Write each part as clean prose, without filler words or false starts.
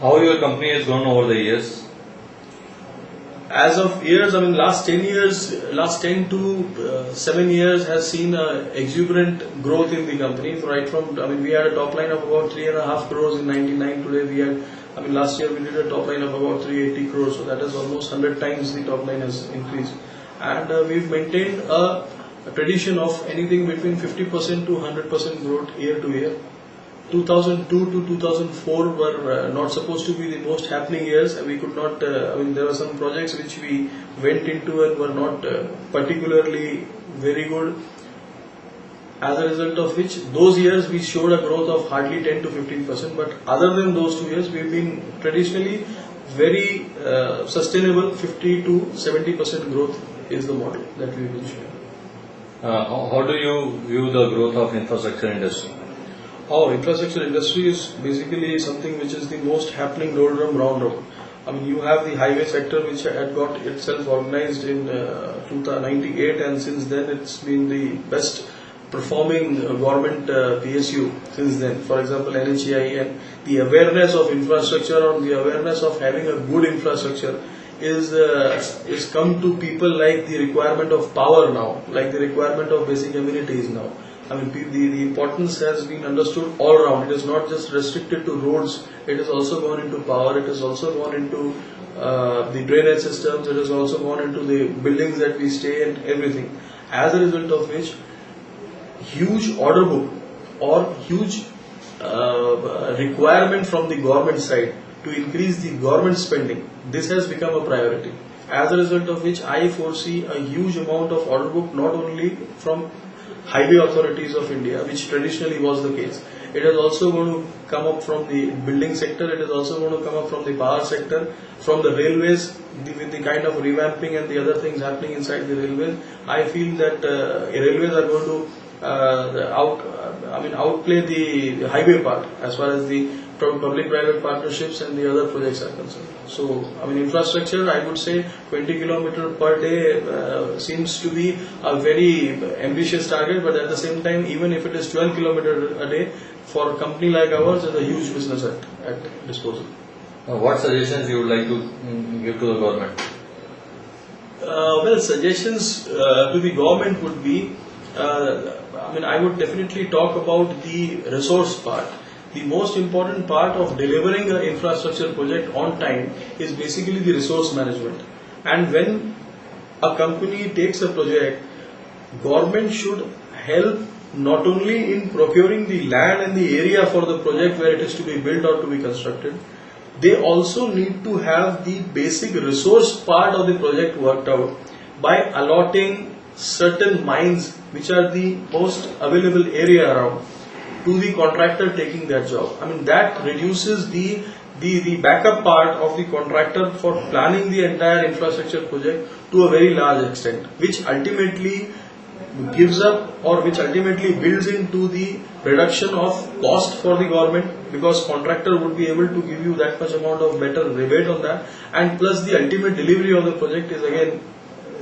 How your company has grown over the years? As of years, I mean, last 10 years, last 10 to 7 years has seen a exuberant growth in the company. Right from, I mean, we had a top line of about 3.5 crores in 99. Today we had, I mean, last year we did a top line of about 380 crores. So that is almost 100 times the top line has increased. And we've maintained a tradition of anything between 50% to 100% growth year to year. 2002 to 2004 were not supposed to be the most happening years. We could not, I mean, there were some projects which we went into and were not particularly very good. As a result of which, those years we showed a growth of hardly 10 to 15%. But other than those 2 years, we've been traditionally very sustainable. 50 to 70% growth is the model that we've been showing. How do you view the growth of infrastructure industry? Infrastructure industry is basically something which is the most happening doldrum round. I mean, you have the highway sector which had got itself organized in 1998, and since then it's been the best performing government PSU since then. For example, NHAI, and the awareness of infrastructure or the awareness of having a good infrastructure is come to people like the requirement of power now, like the requirement of basic amenities now. I mean, the importance has been understood all around. It is not just restricted to roads. It has also gone into power. It has also gone into the drainage systems. It has also gone into the buildings that we stay and everything. As a result of which, huge order book or huge requirement from the government side to increase the government spending. This has become a priority. As a result of which, I foresee a huge amount of order book not only from highway authorities of India, which traditionally was the case. It is also going to come up from the building sector. It is also going to come up from the power sector, from the railways, with the kind of revamping and the other things happening inside the railways. I feel that railways are going to outplay the highway part as far as the public-private partnerships and the other projects are concerned. So, I mean, infrastructure, I would say 20 kilometers per day seems to be a very ambitious target, but at the same time, even if it is 12 kilometers a day, for a company like ours, is a huge business at disposal. What suggestions you would like to give to the government? Well, suggestions to the government would be, I would definitely talk about the resource part. The most important part of delivering an infrastructure project on time is basically the resource management. And when a company takes a project, government should help not only in procuring the land and the area for the project where it is to be built or to be constructed, they also need to have the basic resource part of the project worked out by allotting certain mines which are the most available area around to the contractor taking that job. I mean, that reduces the backup part of the contractor for planning the entire infrastructure project to a very large extent, which ultimately gives up or which ultimately builds into the reduction of cost for the government, because contractor would be able to give you that much amount of better rebate on that, and plus the ultimate delivery of the project is again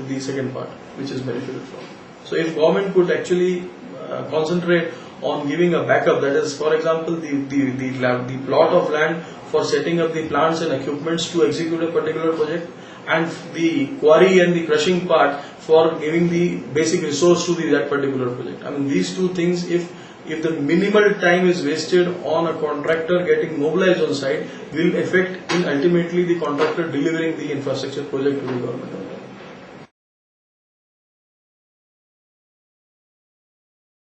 the second part which is benefited from. So if government could actually concentrate on giving a backup, that is, for example, the plot of land for setting up the plants and equipments to execute a particular project, and the quarry and the crushing part for giving the basic resource to that particular project. I mean, these two things, if the minimal time is wasted on a contractor getting mobilized on site, will affect in ultimately the contractor delivering the infrastructure project to the government.